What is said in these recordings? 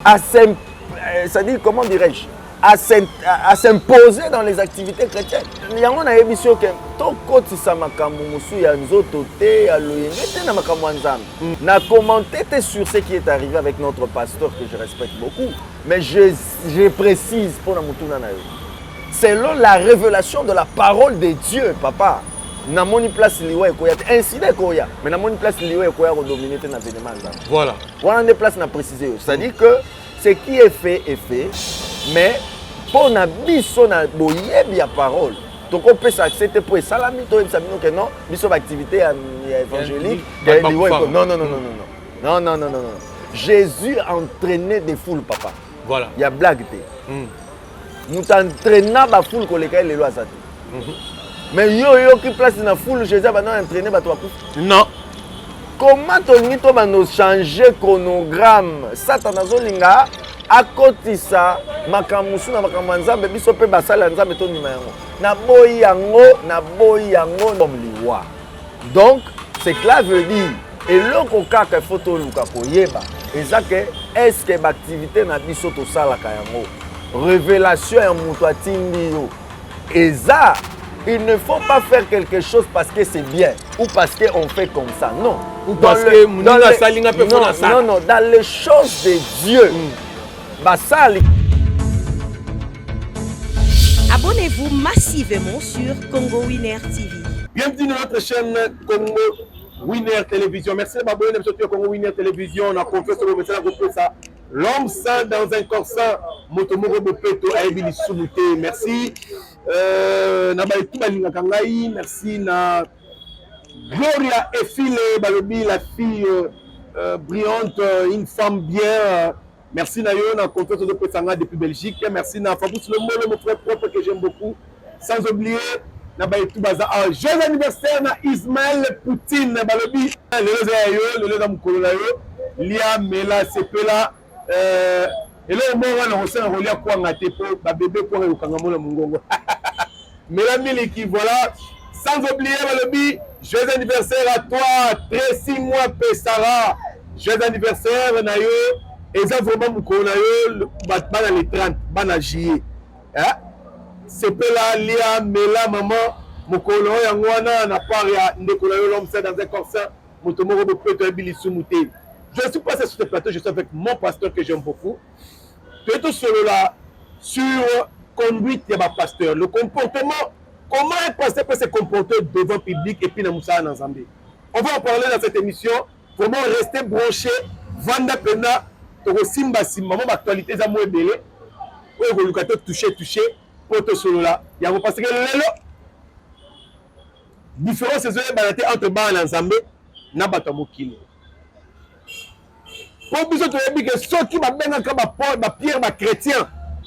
c'est-à-dire, comment dirais-je, à s'imposer dans les activités chrétiennes. Il y a une émission qui est na commenté sur ce qui est arrivé avec notre pasteur que je respecte beaucoup, mais je précise pour la mutuna na yo. Selon la révélation de la parole de Dieu, papa, na moni place liwa ekoya incident koya, mais na moni place liwa ekoya ko dominer na événement nzambe. Voilà. Voilà des places na préciser. C'est-à-dire que ce qui est fait, mais pour na biso na boyebi ya parole. Donc on peut s'accepter pour salami to sabino que non, biso activité évangélique, non. Jésus entraînait des foules, papa. Voilà. Il y a blague. Nous t'entraînons la foule qu'on les les lois. Mais yo qui place dans la foule, Jésus va nous entraîner. Non. Comment tu vas changer chronogramme? Satan azolinga à côté ça, makamusu na makamanzambe biso pe basala nzambe to nima yango. Na boyi yango liwa. Donc, c'est que là veut dire et loko kaka photo luka koyeba. Est-ce que l'activité na biso to sala ka yango? Révélation ya mutu atindi yo. Et ça, il ne faut pas faire quelque chose parce que c'est bien ou parce qu'on fait comme ça. Non. Ou parce que non, dans les choses de Dieu. Abonnez-vous massivement sur Congo Winner TV. Bienvenue dans notre chaîne Congo Winner Télévision. Merci de m'abonner sur Congo Winner Télévision. On a confiance sur le message de ça. L'homme saint dans un corps saint, Motomoro Bopeto a émis Soumouté. Merci. Merci na Gloria Efile Balobi, la fille brillante, une femme bien. Merci na yo, na confiance de Pesanga depuis Belgique. Merci na Fabrice Le Molo, mon frère propre que j'aime beaucoup. Sans oublier na Baïtou Baza. Joyeux anniversaire na Ismaël Poutine Balobi. Le Léza Moukolo na yo. Lia Mela Sepela. Et là, on a un relais pour un bébé pour un kangamon à Mungongo. Mélanie qui voilà. Sans oublier Balobi, joyeux anniversaire à toi, Tracy Mois Pessara. Joyeux anniversaire Nayo. Et ça vraiment Moukolo Nayo, Batman les 30, Banaji. C'est pas là, Lia, Mela, maman, Moukolo Yangwana, n'a pas rien, Ndekolo l'homme c'est dans un corps sain, Motomoro de Peto et Billy Soumouté. Je suis passé sur ce plateau, je suis avec mon pasteur que j'aime beaucoup. Tout solo là, sur conduite de ma pasteur, le comportement, comment un pasteur peut se comporter devant le public et puis dans Moussa Nanzambé. On va en parler dans cette émission, vraiment rester branché, Vanda Pena, Toro Simba Simba, mon actualité, ça m'a aidé. Pour que le toucher, pour tout solo là. Il y a parce que le différence entre Ba et Nanzambé, n'a pas de mot. Pour que ceux qui m'ont bien comme Pierre, chrétien,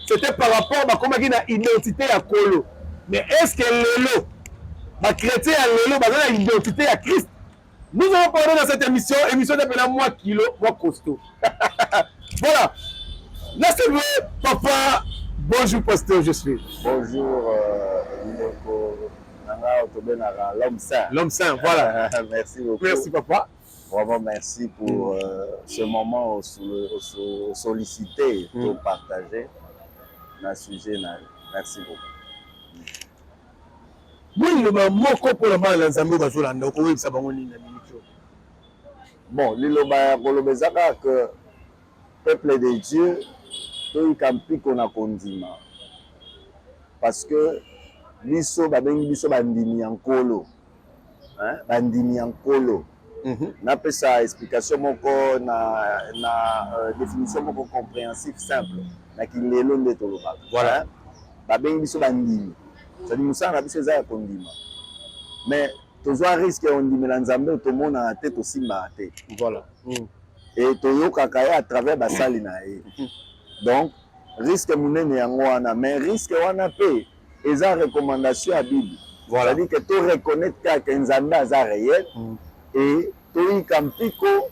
c'était par rapport à comment il a identité à Kolo. Mais est-ce que Lélo, chrétien à Lélo, a une identité à Christ? Nous allons parler dans cette émission de moi kilo, moi costaud. Voilà. Laissez-moi, papa. Bonjour, pasteur, je suis. Bonjour, l'homme saint. L'homme saint, voilà. Merci beaucoup. Merci, papa. Vraiment, merci pour ce moment sollicité pour partager notre sujet. Merci beaucoup. Bon, liloba kolobezaka que peuple de Dieu, tout campi qu'on a condima. Parce que biso babengi biso bandimi yankolo, hein, bandimi yankolo. Na pesa explication moko na définition moko compréhensive simple na kilelo nde tolobaka. Voilà. Babengi biso bandimi. C'est-à-dire musana biso za ya kondima. Mais tozwa risque on ndimela nzambe tomona na tête aussi maté. Voilà. Et toyoka kaya à travers basali na ye. Donc risque munene yango wana, mais risque wana pe eza recommandation à Bible. Voilà. C'est-à-dire que tu reconnaître que nzambe aza réel. Et Toyi Kampiko,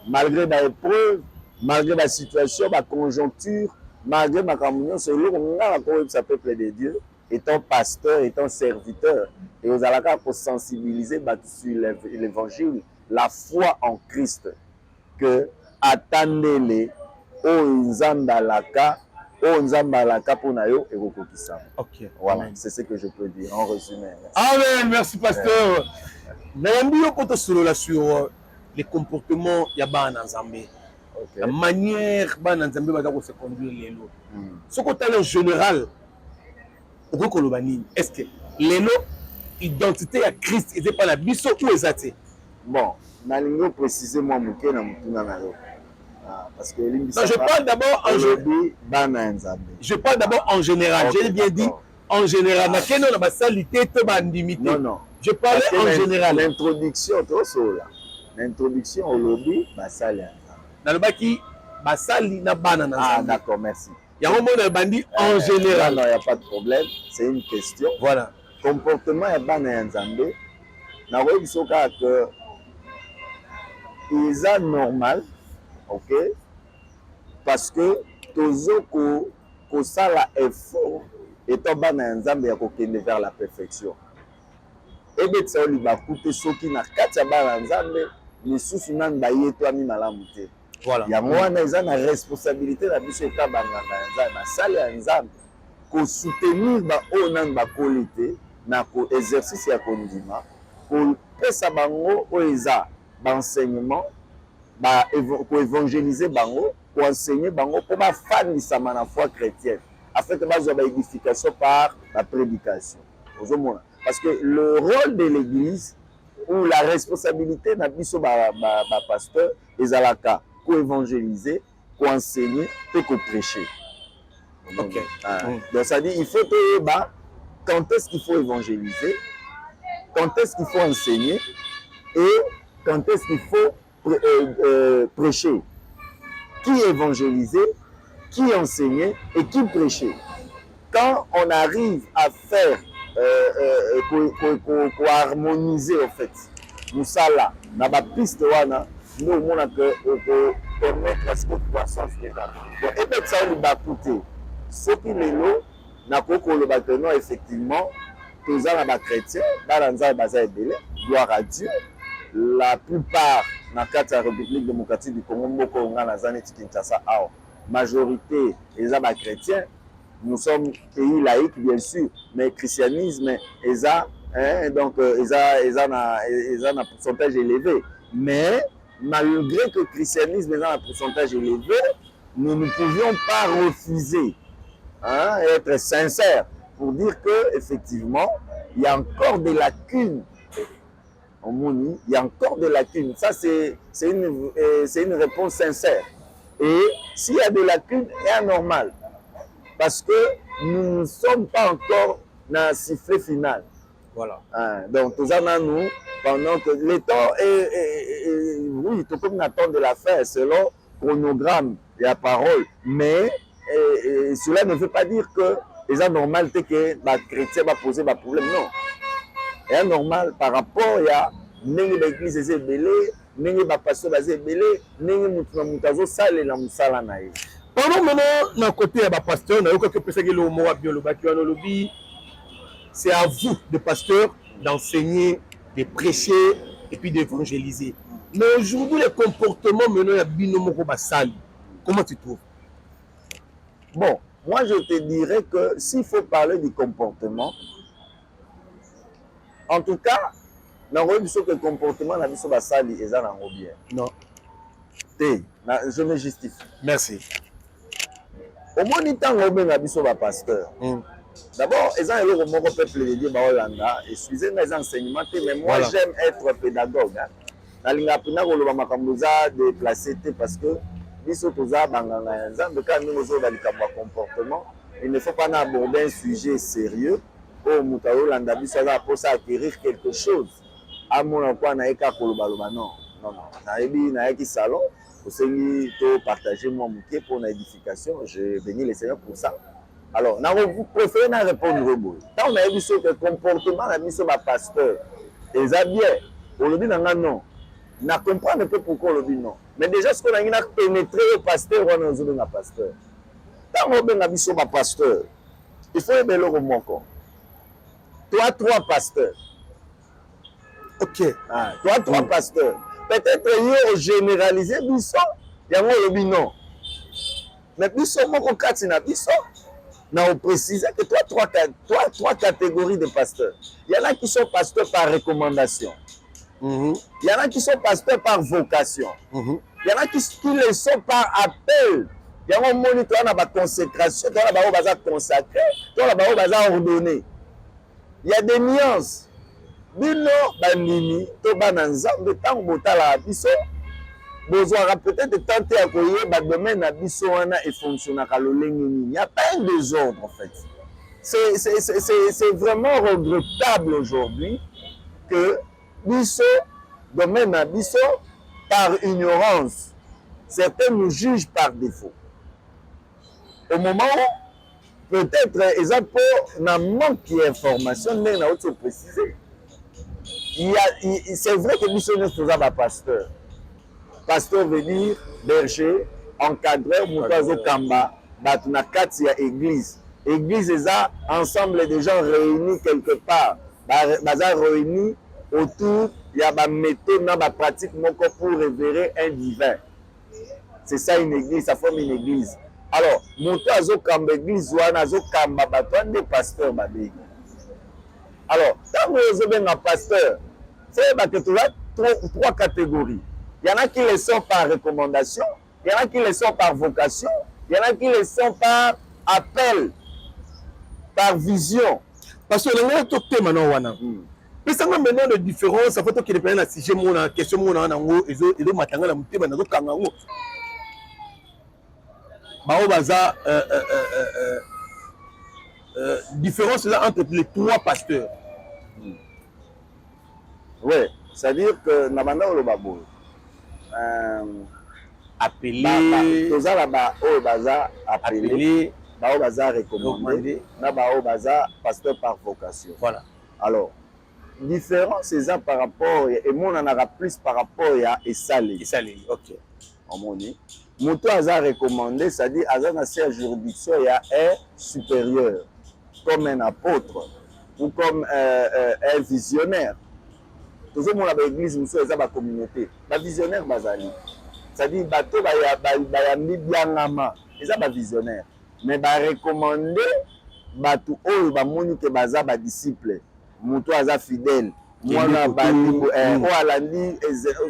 malgré la épreuve, malgré la situation, la conjoncture, malgré ma communion, c'est là qu'on a ce peuple de Dieu, étant pasteur, étant serviteur, et aux alaka pour sensibiliser sur l'évangile, la foi en Christ, que attendez-les, oyo nzambe alaka mpona yo ekokokisama. Ok. Voilà, c'est ce que je peux dire en résumé. Amen, merci pasteur. Nayambi yo poto solola sur les comportements ya bana nzambe. Okay. La manière bana nzambe baza ko se conduire lelo. Ce qu'on t'a en général oko koloba nini? Est-ce que lelo identité ya Christ était pas la biso ou ezate? Bon, nalingo préciser moi moké na mutuna na yo. Parce que non, je parle d'abord en je parle d'abord en général. Okay, j'ai bien dit en général. Na keno na basalité te bandimité. Non, non. Je parlais en général. L'introduction to sola. L'introduction au lobby basali nzambe. Na lobaki basali na bana na nzambe. Ah d'accord, merci. Yango mona bandi en général. Non, il y a pas de problème, c'est une question. Voilà. Comportement ya bana ya nzambe na ko bisoka que ils are normal. Ok, parce que tozo ko sala effort etant bana nzambe ya kokende vers la perfection. Ebetsa oli bakute soki na kati ya bana nzambe misusu nani bayeto ami malamu te. Voilà. Yango wana eza na responsabilité na biso eta banganga ya nzambe na sala ya nzambe ko soutenir ba oyo nani bakoli te na ko exercice ya kondima ko pesa bango oyo eza d'enseignement pour évangéliser bango, pour enseigner bango, pour faire la foi chrétienne, afin que bazwa ba édification par la prédication. Parce que le rôle de l'église ou la responsabilité n'a biso ba pasteur ezalaka pour évangéliser, pour enseigner et pour prêcher. Ok. Donc ça dit il faut que quand est-ce qu'il faut évangéliser, quand est-ce qu'il faut enseigner et quand est-ce qu'il faut prêcher, qui évangéliser, qui enseigner et qui prêcher. Quand on arrive à faire, pour harmoniser en fait, nous ça là, dans la piste wana, nous on a que permettre la croissance des gens. Donc et bien ça on va coûter. Ce qui est là, n'a pas que le bâtiment effectivement, tous les gens chrétiens, dans les bazar belé, gloire à Dieu. La plupart dans la République démocratique du Congo, majorité les chrétiens, nous sommes pays laïcs bien sûr, mais christianisme donc ils ont un pourcentage élevé. Mais malgré que le christianisme est un pourcentage élevé, nous ne pouvions pas refuser, être sincères pour dire que effectivement il y a encore des lacunes. Il y a encore des lacunes. Ça, c'est une réponse sincère. Et s'il y a des lacunes, c'est anormal. Parce que nous ne sommes pas encore dans le sifflet final. Voilà. Donc, tout ça, nous, pendant que le temps oui, tout comme on attend de la faire selon le chronogramme et la parole. Mais cela ne veut pas dire que c'est anormal que les chrétiens vont poser des problèmes. Non. C'est normal par rapport à l'église est belé, les pasteurs sont belé, les mutazo sale la musala na ye. Pendant maintenant na côté ya pasteur na yoka que pesa ke le mot biolo bakiano lobi, c'est à vous de pasteur d'enseigner, de prêcher et puis d'évangéliser. Mais aujourd'hui les comportements maintenant ya bino moko basali. Comment tu trouves? Bon, moi je te dirais que s'il faut parler du comportement, en tout cas, dans le comportement, la mission basali est en bien. Non. Je me justifie. Merci. Au moins, il y a un mission pasteur. D'abord, ils ont un peuple de Dieu, excusez mes enseignements, mais moi voilà. J'aime être pédagogue. Dans le déplacé parce que comportement, il ne faut pas aborder un sujet sérieux. Oh, Moutaolanda biso za posa acquérir quelque chose. À mon quoi na eka kolobaloba non. Non non. Na ebi na eki salon, osengi to partager moi muké pour la édification, je bénis le Seigneur pour ça. Alors, na vous préférez na répondre rebo. Tant on a vu sur le comportement la biso ba pasteur. Et ça bien. On le dit non. Na comprendre un peu pourquoi on le dit non. Mais déjà ce qu'on a pénétré au pasteur ou on a pasteur. Tant on a biso ba pasteur. Il faut aimer le remoko. Toi, trois pasteurs. Ok. Toi, trois pasteurs. Peut-être que généraliser, il y a un non. Mais biso moko kati na biso, na préciser que trois catégories de pasteurs. Il y en a qui sont pasteurs par recommandation. Il y en a qui sont pasteurs par vocation. Il y en a qui le sont par appel. Il y a un moment où on a consécration, on a consacré, on a ordonné. Il y a des nuances. Bino bandimi to bananzambe tant botala biso besoin peut-être tenter à koyeba domaine na biso wana et fonctionner à lolenge nini. Il n'y a pas un désordre en fait. C'est vraiment regrettable aujourd'hui que biso domaine na biso par ignorance certains nous jugent par défaut. Au moment où peut-être ils ont pas manque d'information mais na autre préciser. C'est vrai que nous sommes des pasteurs. Pasteur veut dire berger, encadreur, moutazo kamba, batuna katia église. Église est ça, ensemble des gens réunis quelque part. Baza réunis autour, il y a une méthode, une pratique pour révérer un divin. C'est ça une église, ça forme une église. Alors, moutazo kamba église, ouanazo kamba, batouan des pasteurs, babé. Alors, quand vous avez un pasteur, c'est que tu as trois catégories. Il y en a qui les sont par recommandation, il y en a qui les sont par vocation, il y en a qui les sont par appel, par vision. Parce que le monde est maintenant wana. Mais ça m'a maintenant de différence, ça fait que les personnes si j'ai mon question mon anango et le matanga la mutema na kangango. Bao baza différence là entre les trois pasteurs. Oui, c'est-à-dire que Namanda le Babo appelé Toza là-bas, au bazar appelé, Bao bazar recommandé, Bao bazar pasteur par vocation. Voilà. Alors, différence c'est ça par rapport, et moi on en aura plus par rapport à Essalé. Essalé, ok. En mon dit, Moto Hazard recommandé, c'est-à-dire Hazard n'a pas juridiction, il y a un supérieur, comme un apôtre ou comme un visionnaire. Toujours mon l'église, nous sommes la communauté. La visionnaire bazali. C'est-à-dire bateau bayambi biangama. Ils ont visionnaire. Mais ba recommander bateau oh ba monique baza ba disciple. Moto aza fidèle. Moi na bali o alandi,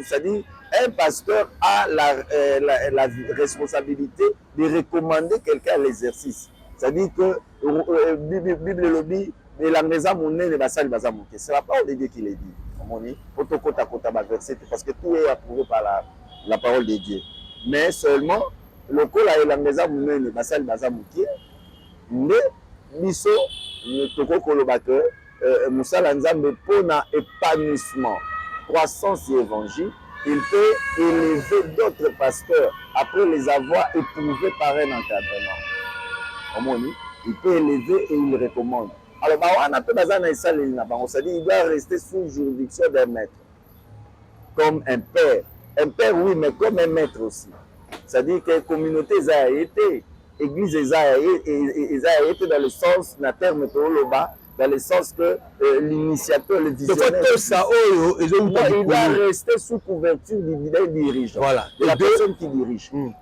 c'est-à-dire un pasteur a la responsabilité de recommander quelqu'un à l'exercice. C'est-à-dire que Bible lobby et la maison monnaie basali baza monté. C'est la parole de Dieu qui le dit. Parce que tout est approuvé par la parole de Dieu. Mais seulement, le coup là, la maison mounene, basal bazamuki, mais biso, toko kolobake, musala nzambe pona épanouissement, croissance et évangile, il peut élever d'autres pasteurs après les avoir éprouvés par un encadrement. Il peut élever et il recommande. Alors, il doit rester sous juridiction d'un maître. Comme un père. Un père, oui, mais comme un maître aussi. C'est-à-dire que la communauté a été, l'église a été dans le sens, dans le terme dans le sens que l'initiateur, le visionnaire. Il doit rester sous couverture du dirigeant. Voilà. De la personne qui dirige. Il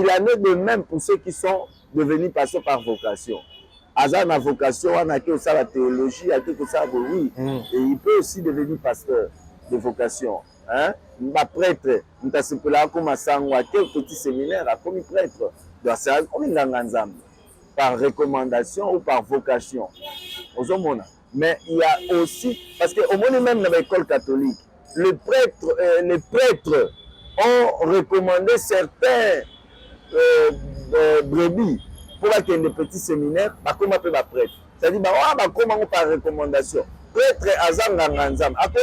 en est de même pour ceux qui sont devenus pasteurs par vocation. Hazard a vocation, on a que ça la théologie, a que ça oui. Et il peut aussi devenir pasteur de vocation. Hein? Prêtre, on t'a là comme un sang, à quel petit séminaire, comme prêtre. C'est comme une par recommandation ou par vocation. Mais il y a aussi, parce qu'au moins même dans l'école catholique, les prêtres ont recommandé certains brebis pour qu'il y ait des petits séminaires, comment peut être prêtre. C'est-à-dire, comment par recommandation. Prêtre azanganganzam. Après,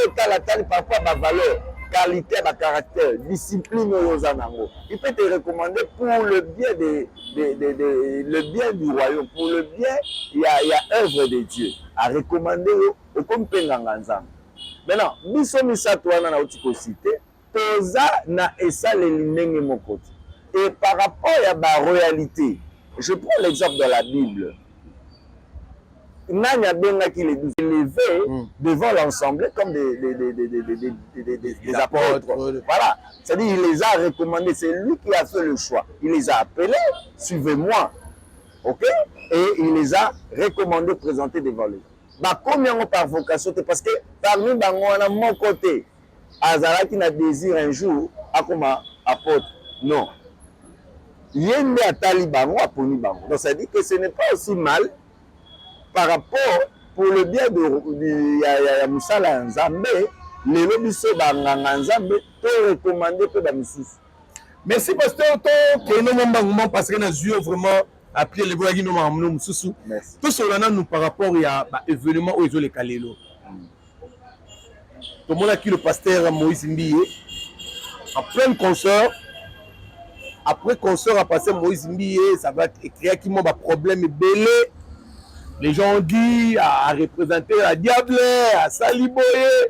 parfois, valeur, qualité, caractère, discipline aux anangos. Il peut te recommander pour le bien, le bien du royaume, pour le bien, il y a œuvre de Dieu. À recommander au comme penganganzam. Maintenant, bisomi satouana na utikosité, toza na esa le linenge mokoti. Et par rapport à la royalité, je prends l'exemple de la Bible. Nanya Bengaki les 12 élevés devant l'ensemble comme des apôtres. Voilà. C'est-à-dire il les a recommandés. C'est lui qui a fait le choix. Il les a appelés, suivez-moi. Ok? Et il les a recommandés, présentés devant lui. Bah, combien par vocation? Parce que parmi à mon côté, Azara qui n'a désir un jour, à comme apôtre. Non. Yende à Taliban ou à Poniban. Donc ça dit que ce n'est pas aussi mal par rapport pour le bien de Moussala Nzambe, les lobiso banganga Nzambe, tout recommandé que Bamissus. Merci pasteur, que nous moment parce que nous avons vraiment appelé les voyageurs nous avons Moussou. Tout cela nous par rapport à l'événement où ils ont les Kalelo. Tout le monde a qui le pasteur Moïse Mbiye en plein concert. Après concert a passé Moïse Mbiye, ça va créer qui m'a problème et belé. Les gens ont dit à représenter la diable, à Saliboye,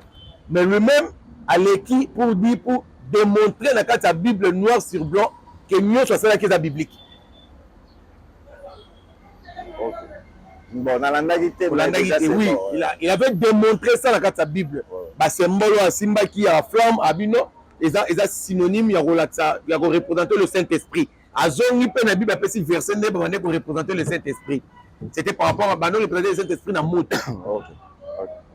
mais lui-même à l'équipe pour démontrer dans la Bible noir sur blanc que mieux soit celle qui est la biblique. Okay. Bon, dans oui, il avait démontré ça dans la Bible. Bah, symbole à Simba qui a flamme, à Bino, ils ont synonyme, il y a représenter le Saint-Esprit. À Zone, il peut la Bible appeler verset pour représenter le Saint-Esprit. C'était par rapport à Bano, représenter le Saint-Esprit dans le moto.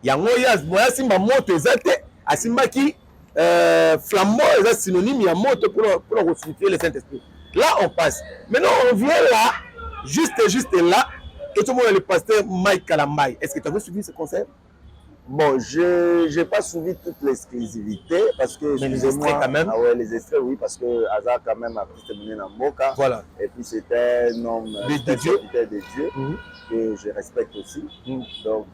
Il y a un moya Simba moto, exact. À Simba qui flambeau, c'est synonyme, il y a moto pour ressusciter le Saint-Esprit. Là, on passe. Maintenant, on vient là, juste là, et tout le monde, le pasteur Mike Kalambay. Est-ce que tu as suivi ce concert? Bon, je n'ai pas suivi toute l'exclusivité parce que mais les extraits quand même. Ah ouais, les extraits, oui, parce que Hazard quand même a pu terminer dans Moka. Voilà. Et puis c'était un homme de Dieu que je respecte aussi. Donc,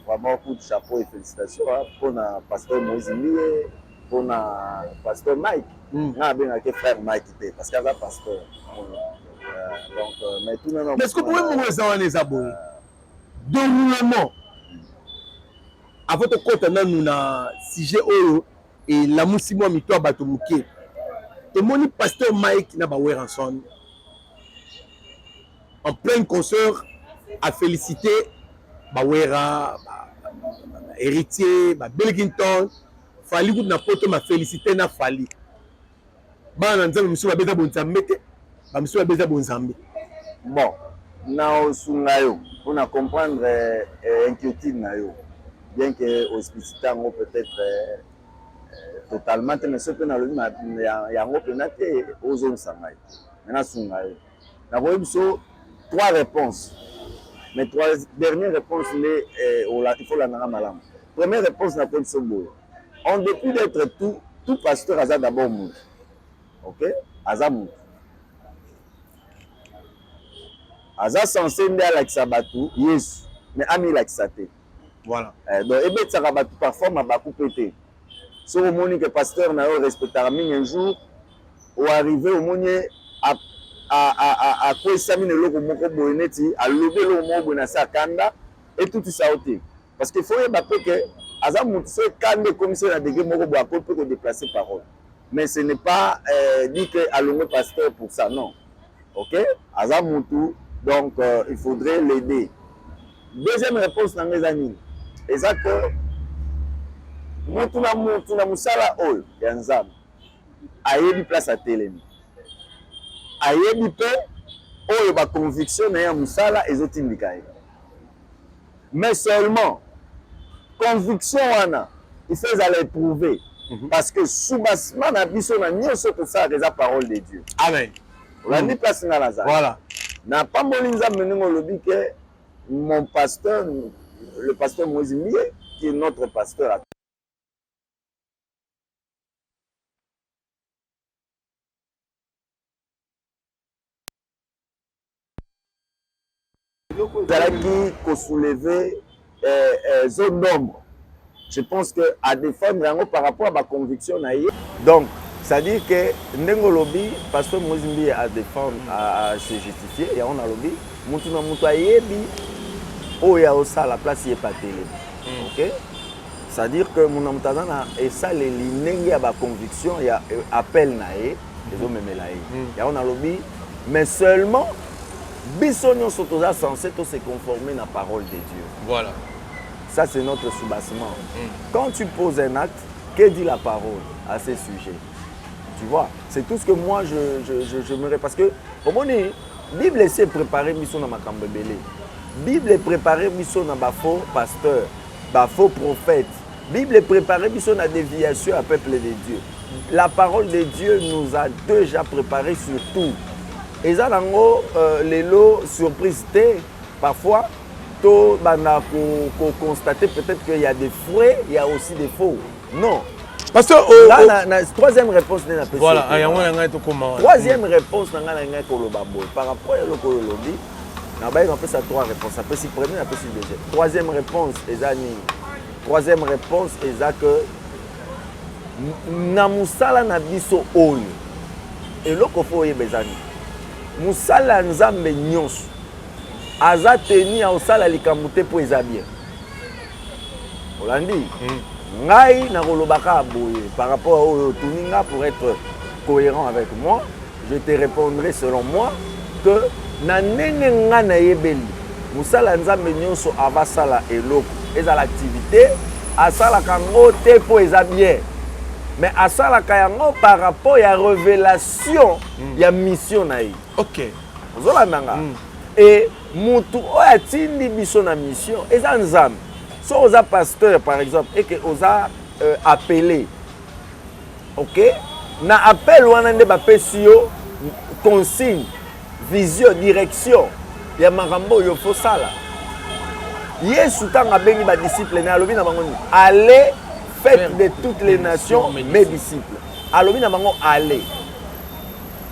vraiment, coup de chapeau et félicitations pour le pasteur Moïse Mbiye, pour le pasteur Mike. On a bien avec frère Mike, parce qu'il y a un pasteur. Donc, mais tout le monde. Mais est-ce que vous pouvez me dire les abonnés? Déroulement. À votre compte, nous avons sujet et la moussimo mito batomouké. Et mon pasteur Mike n'a pas ensemble. En plein concert, a félicité Bawera, héritier, Belgington, Fali vous n'a pas m'a félicité n'a Fali. Bah nanza monsieur ba beza bonzambete, ba monsieur ba beza bonzambe. Bon, na osungayo, on a comprendre inquiétude na yo. Bien que hospitalité peut-être totalement, mais ce que nous avons dit, aux zones Samaï. Maintenant, nous avons trois réponses. Mais trois dernières réponses, il faut la malam. Première réponse, nous avons en dépit d'être tout pasteur, Aza d'abord mout. Ok? Aza mout. Aza censé aller avec Sabatou, yes, mais ami avec Saté. Voilà. Donc, et ça va parfois m'a beaucoup pété. Si au moment que pasteur n'a pas respecté un jour, ou arrivé au moment à quoi ça mine le moko boneti, à lever le mot bonasa kanda et tout ça ôté. Parce qu'il faut y que Azam se kande comme ça la dégué moko boako peut déplacer parole. Mais ce n'est pas dit que allons pasteur pour ça, non. Ok? Azam donc il faudrait l'aider. Deuxième réponse dans mes amis. Et ça que mutu na musala oyo ya nzambe ayebi place à telemi ayebi pe oyo ba conviction na ya musala ezotindika ye mais seulement conviction wana il faut aller prouver parce que soubassement na biso na nyonso to ça des paroles de Dieu. Amen. On a place na Lazare. Voilà. Na pas molinza meningo lobi que mon pasteur, le pasteur Moïse Mbiye, qui est notre pasteur. Qui soulever zone d'ombre. Je pense que à défendre par rapport à ma conviction. Donc, c'est-à-dire que Ndengolobi, pasteur Moïse Mbiye à défendre, à se justifier, et on a lobby, Moutouna Moutayebi. Oh, il y a aussi la place qui est pas télé. Ok? C'est-à-dire que mon amtazana et ça les lignes à ma conviction, il y a appel naé, les hommes me laé. Il y a on a lobby, mais seulement biso nyonso toza censé se conformer à la parole de Dieu. Voilà. Ça, c'est notre soubassement. Quand tu poses un acte, que dit la parole à ces sujets? Tu vois, c'est tout ce que moi je me... Parce que, au moment la Bible essaie de préparer mission dans ma cambébélé. La Bible est préparée mission dans ma faux pasteur, ma faux prophète. La Bible est préparée mission dans la déviation à peuple de Dieu. La parole de Dieu nous a déjà préparé sur tout. Et ça, les lots surprises, parfois, on constater peut-être qu'il y a des vrais, il y a aussi des faux. Non. Parce que là, la troisième réponse n'est pas possible. Voilà, troisième réponse, par rapport à l'okolobi, on a ça trois réponses. Après, si première, après, si deuxième. Troisième réponse, troisième réponse, c'est que na musala na biso oyo. Et loko fo yebezani. Musala nzambe nyonso. Aza teni a osala likambo te po eza bien. Olandi. Ngai na kolobaka boye par rapport au tuninga pour être cohérent avec moi, je te répondrai selon moi que na ndenge nga na yebeli musala nzambe nyonso abasala eloko eza l'activité asala kango te po eza bien. Mais asala kayango par rapport à révélation ya mission na ye. OK. Ozolandanga. Et mutu oya tindi biso na mission eza nzambe. Si on a pasteur par exemple et que on a appelé, ok, na appel ou on a pesio consigne, vision, direction, il y a marambo yo faut ça là. Yesu tanga bengi ba disciple na alobi na bango allez faites de toutes les nations mes disciples. Alobi na bango allez.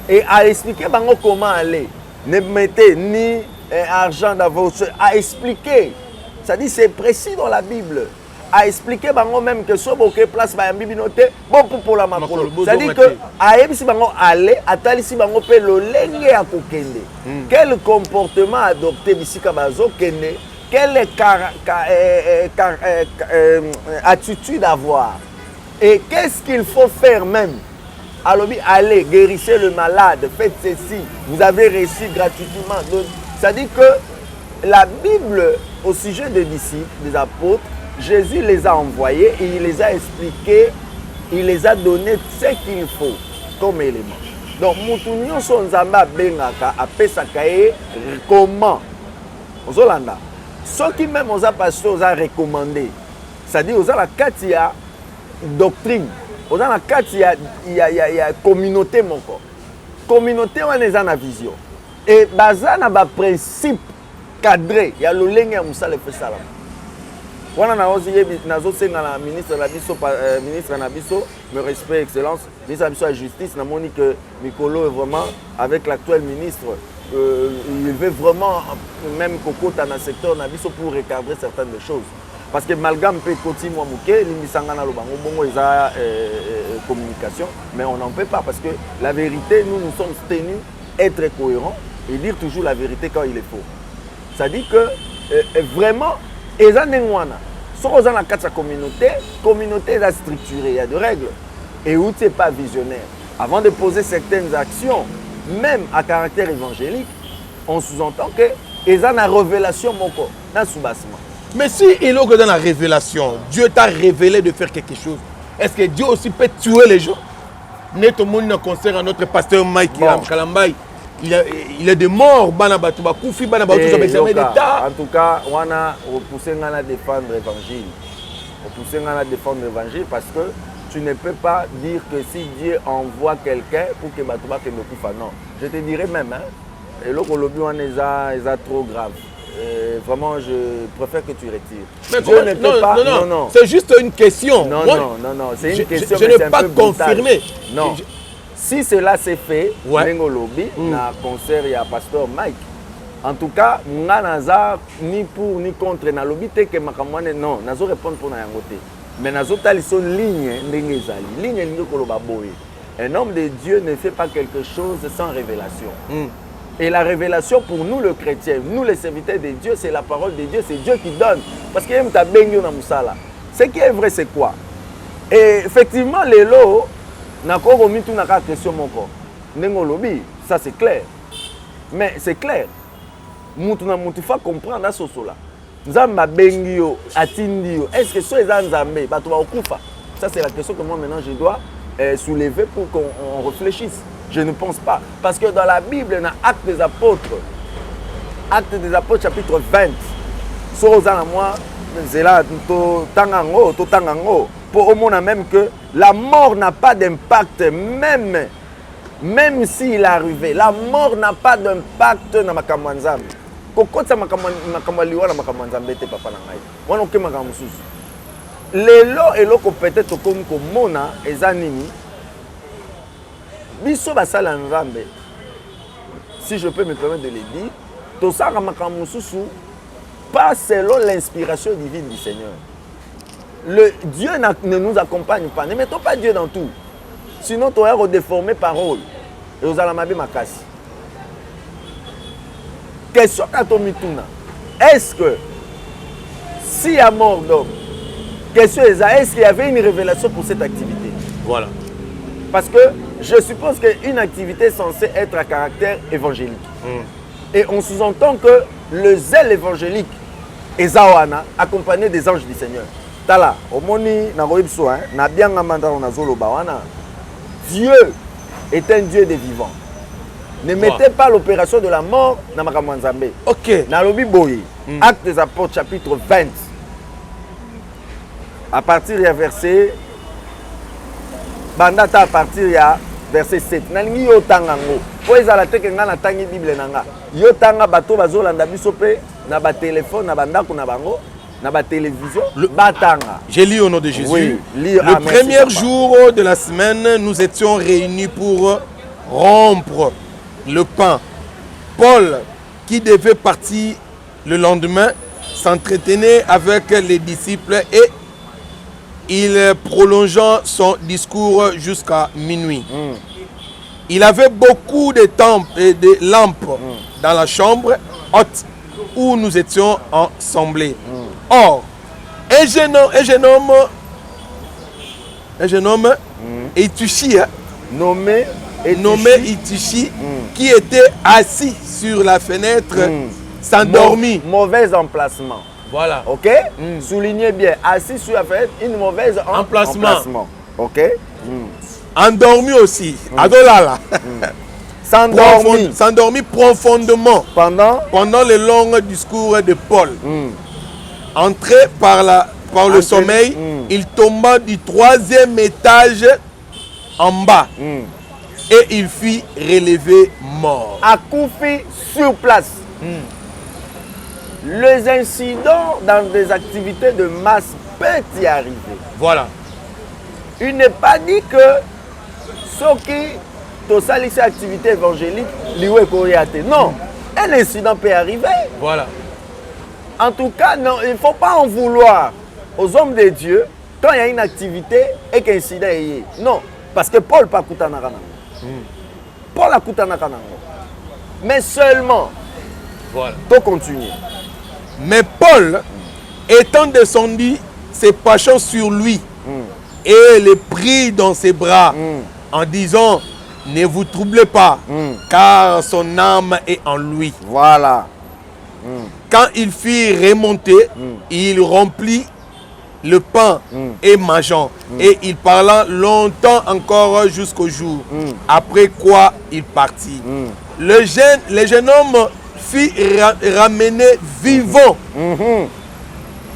Et à expliquer bango comment aller. Ne mettez ni argent dans vos à expliquer. Ça dit c'est précis dans la Bible. À expliquer bango même que so boké place ba yambi binote bon pour la makolo. Ça dit que a yebisi bango aller atalisi bango pe lolenge ya kokende. Quel comportement adopter bisika bazo kende? Quelle attitude avoir? Et qu'est-ce qu'il faut faire même? Alors allez, guérissez le malade, faites ceci. Vous avez reçu gratuitement. Donc, ça dit que la Bible, au sujet des disciples, des apôtres, Jésus les a envoyés et il les a expliqués, il les a donné ce qu'il faut comme élément. Donc, Moutounion son Zamba Bengaka a pesakaye comment? Ozolanda. Ce qui même aux a passé, aux a recommandé. C'est-à-dire, aux a la katia doctrine. Aux a la katia, il y a communauté mon corps. Communauté, on est en vision. Et bazana ba principe cadré, il y a le lien à Moussa le fait ça là. On a aussi nazo senga la ministre Nabiso, me respect excellence, ministre Nabiso à justice, na moni que Mikolo est vraiment avec l'actuel ministre, il veut vraiment même Kokota dans le secteur Nabiso pour recadrer certaines choses. Parce que malgré peut continuer à mouker, l'Imisangana le bango bongo ils a communication, mais on n'en peut pas parce que la vérité, nous sommes tenus être cohérents et dire toujours la vérité quand il est faux. Ça dit que vraiment, ils ont des moyens. Si on a la communauté est structurée, il y a des règles. Et où tu n'es pas visionnaire. Avant de poser certaines actions, même à caractère évangélique, on sous-entend qu'ils ont une révélation dans le sous-bassement. Mais si il est dans la révélation, Dieu t'a révélé de faire quelque chose, est-ce que Dieu aussi peut tuer les gens? Net au monde concert à notre pasteur Mike Kalambaï. Il est de mort, en tout cas, on a repoussé à défendre l'évangile. Repoussé à défendre l'évangile parce que tu ne peux pas dire que si Dieu envoie quelqu'un pour que Batouba ne coupe pas. Non. Je te dirais même, hein, et là, est trop grave. Vraiment, je préfère que tu retires. Mais Dieu ne peut pas. Non. C'est juste une question. Non, c'est une question. Je n'ai pas confirmé. Non. Si cela s'est fait, Lengolobi, na concert il y a pasteur Mike. En tout cas, naza ni pour ni contre na lobby te que makamwane non, nazo répondre pour na yangote. Mais nazo talison ligne ndengezali, ligne ni koloba boye. Un homme de Dieu ne fait pas quelque chose sans révélation. Et la révélation pour nous les chrétiens, nous les serviteurs de Dieu, c'est la parole de Dieu, c'est Dieu qui donne. Parce qu'il aime ta bengyo na musala. Ce qui est vrai, c'est quoi? Et effectivement, les lots, nakoko mitu naka question mon corps. Nengolobi, ça c'est clair. Mais c'est clair. mutu na mutu faut comprendre à sosola nzamba bengi yo atindi yo est-ce que so eza nzambe bato ba okufa ça c'est la question que moi maintenant je dois soulever pour qu'on réfléchisse. Je ne pense pas parce que dans la Bible dans Actes des Apôtres chapitre 20 so ozana moi zela to tangango pour au monde même que la mort n'a pas d'impact même s'il est arrivé, la mort n'a pas d'impact dans ma kamanzam. Kokota ma kamaliwa na ma kamanzam te papa na ngai. Wana ke ma kamususu. Lelo eloko peut-être comme komona ezanini. Biso basala nzambe. Si je peux me permettre de le dire, to saka ma kamususu pas selon l'inspiration divine du Seigneur. Le Dieu ne nous accompagne pas. Ne mettons pas Dieu dans tout. Sinon, tu vas redéformer parole. Et vous allez m'aber ma casse. Question à ton mituna. Est-ce que, s'il y a mort d'homme, question est-ce qu'il y avait une révélation pour cette activité? Voilà. Parce que je suppose qu'une activité est censée être à caractère évangélique. Et on sous-entend que le zèle évangélique est accompagné des anges du Seigneur. Tala, omoni na roibso hein, na bianga mandaro na zolo bawana. Dieu est un Dieu des vivants. Ne mettez pas l'opération de la mort dans makambo nzambe. OK. Na lobi boyi. Actes des Apôtres chapitre 20. À partir du verset bandata à partir ya verset 7. Nalingi yo tangango. Po ezala teke nga na tangi Bible nanga. Yo tanga bato bazolanda biso pe na ba téléphone na bandako na bango. La télévision, J'ai lu au nom de Jésus. Oui, le premier jour de la semaine, nous étions réunis pour rompre le pain. Paul, qui devait partir le lendemain, s'entretenait avec les disciples et il prolongeait son discours jusqu'à minuit. Il avait beaucoup de lampes dans la chambre haute où nous étions assemblés. Or, un jeune homme, Itushi, nommé Itushi, qui était assis sur la fenêtre, s'endormit. Mauvais emplacement. Voilà. Ok? Soulignez bien, assis sur la fenêtre, une mauvaise emplacement. Ok? Endormi aussi. Adolala. S'endormi profondément pendant le long discours de Paul. Entré par le sommeil, il tomba du 3e étage en bas et il fut relevé mort. Akoufi sur place. Les incidents dans des activités de masse peuvent y arriver. Voilà. Il n'est pas dit que ceux qui ont ces activités évangéliques, non, un incident peut arriver. Voilà. En tout cas, non, il ne faut pas en vouloir aux hommes de Dieu quand il y a une activité et qu'un incident est. Non, parce que Paul pas Koutanaka. Paul a Koutanaka. Mais seulement, voilà. Pour continuer. Mais Paul, étant descendu, se penchant sur lui et le prit dans ses bras en disant, ne vous troublez pas, car son âme est en lui. Voilà. Quand il fit remonter, il remplit le pain et mangeant. Et il parla longtemps encore jusqu'au jour. Après quoi, il partit. Le jeune homme fut ramené vivant.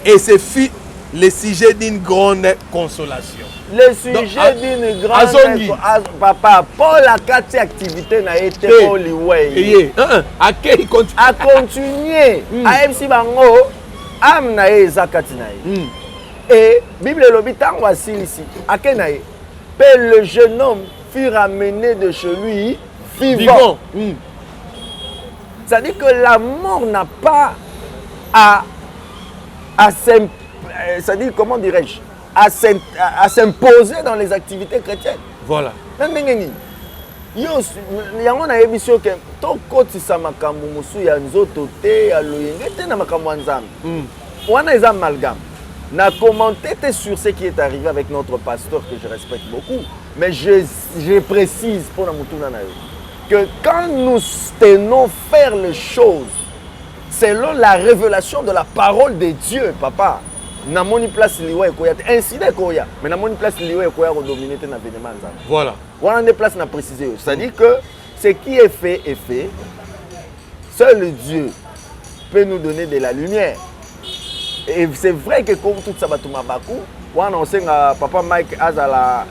Et ce fut le sujet d'une grande consolation. Le sujet d'une grande consolation. Papa, Paul a 4 activités n'a été pour lui. A continuer. A MC Bango, am na ezakati na. Et Bible l'habitant voici ici. A kenae. Le jeune homme fut ramené de chez lui vivant. C'est-à-dire que la mort n'a pas à c'est-à-dire, comment dirais-je, à s'imposer dans les activités chrétiennes. Voilà. Yo, yango na émission que to kotisa makambo musu ya nzoto te ya loyenge te na makambo nzambe. Wana eza amalgame. Na commenté sur ce qui est arrivé avec notre pasteur que je respecte beaucoup, mais je précise pour la mutuna na yo que quand nous tenons faire les choses selon la révélation de la parole de Dieu, papa. Na moni place liwa ekoya te incident ekoya mais na moni place liwa ekoya redominer te na événement nzambe. Voilà. Voilà des places na préciser. C'est-à-dire que ce qui est fait est fait. Seul Dieu peut nous donner de la lumière. Et c'est vrai que comme tout ça va tout mabakou, on sait que papa Mike azala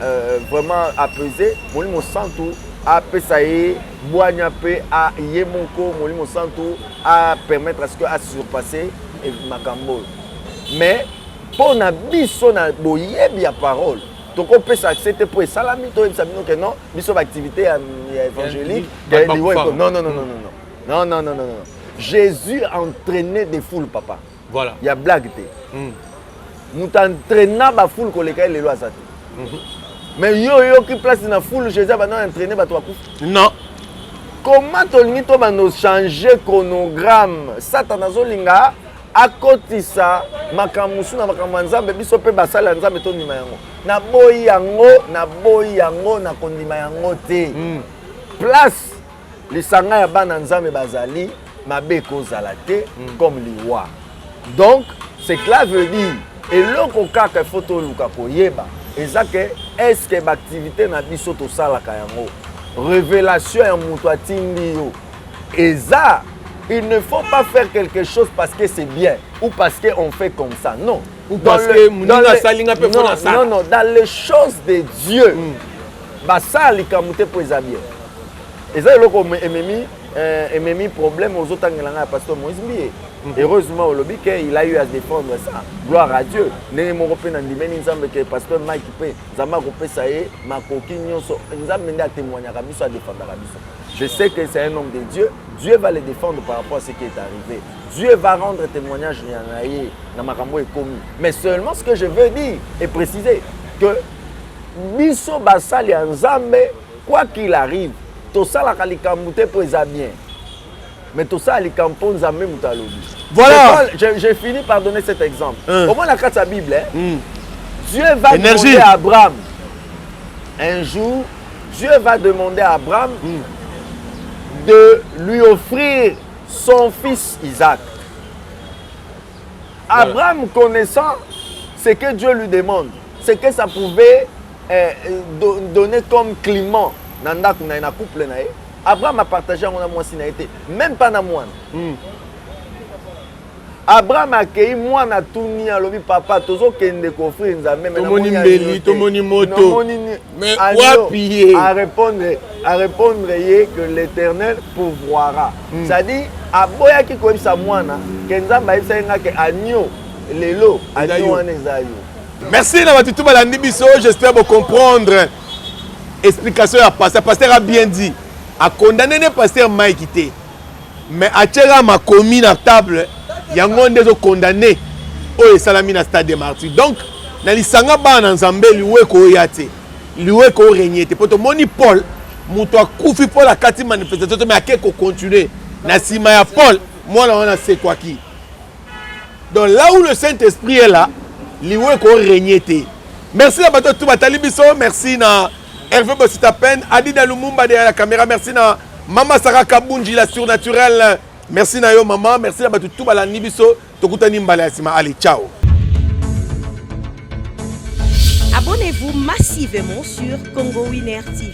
vraiment apaisé, molimo santu a pesaye boanya pe a yemoko molimo santu a permettre à ce que a surpasser makambo. Mais pour na biso na boyebi ya parole, donc on peut s'accepter pour salami to sabino que non, biso activité évangélique, non. Jésus entraînait des foules, papa. Voilà. Il y a blague. Nous t'entraînons la foule qu'on les les lois. Mais yo qui place dans la foule, Jésus va nous entraîner. Non. Comment tu vas changer le chronogramme? Satan Zolinga, à côté de ça, makamusu na makamanza, biso pe basala nzambe to ndima yango. Na boyi yango, na kondima yango te. Place les sanga ya bana nzambe bazali. Mabe kozala te comme liwa. Donc ce que cela veut dire et loko kaka photo luka koyeba ezake est-ce que l'activité na biso to sala ka yango révélation ya muto atindi yo eza il ne faut pas faire quelque chose parce que c'est bien ou parce que on fait comme ça non ou parce que munina salinga pe fona ça non dans les choses de Dieu ba ça likamute po eza bien eza loko ememi problème aux autres angles pasteur Moïse Mbié. Heureusement au lobby qu'il a eu à défendre ça. Gloire à Dieu. Né mon repère dans dimeni nzambe que pasteur Mike pe zama repère ça y ma coquille nyonso nzambe ndé a témoigner à biso à défendre à biso. Je sais que c'est un homme de Dieu. Dieu va le défendre par rapport à ce qui est arrivé. Dieu va rendre témoignage dans makambo et commis. Mais seulement ce que je veux dire et préciser que biso basali nzambe quoi qu'il arrive tout ça la kalikamute pour ça bien. Mais tout ça, les campons nzambe mutalobi. Voilà. J'ai fini par donner cet exemple. Au moins la carte de la Bible, Dieu va demander à Abraham. Un jour, Dieu va demander à Abraham de lui offrir son fils Isaac. Voilà. Abraham connaissant ce que Dieu lui demande, ce que ça pouvait donner comme climat dans la couple. Abraham a partagé mon amour été même pas na moi. Abraham a accueilli moi na tourni à l'obi papa tozo kende kofri nzambe mais tomoni mbeli tomoni moto mais wapi à répondre que l'Éternel pourvoira. Ça dit aboya ki ko bisa mwana kenzamba isa nga ke agneau lelo agneau anezayo. Merci na batutu balandi biso, j'espère vous comprendre. Explication à pasteur, pasteur a bien dit. A condamné le pasteur Mike té. Mais a tchera ma commis na table, yango ndezo condamné o salami na stade de martyrs. Donc na lisanga ba na nzambe liwe ko yate. Liwe ko régner té. Poto moni Paul, muto akufi Paul a kati manifestation mais akeko continuer. Na sima ya Paul, moi là on a c'est quoi qui. Donc là où le Saint-Esprit est là, liwe ko régner té. Merci à bato tout batali biso, merci na Hervé Bossitapen, Adida Lumumba derrière la caméra. Merci à Mama Sarah Kabunji, la surnaturelle. Merci à yo maman. Merci à tout la Nibiso. Tokutani Mbala Sima. Allez, ciao. Abonnez-vous massivement sur Congo Winner TV.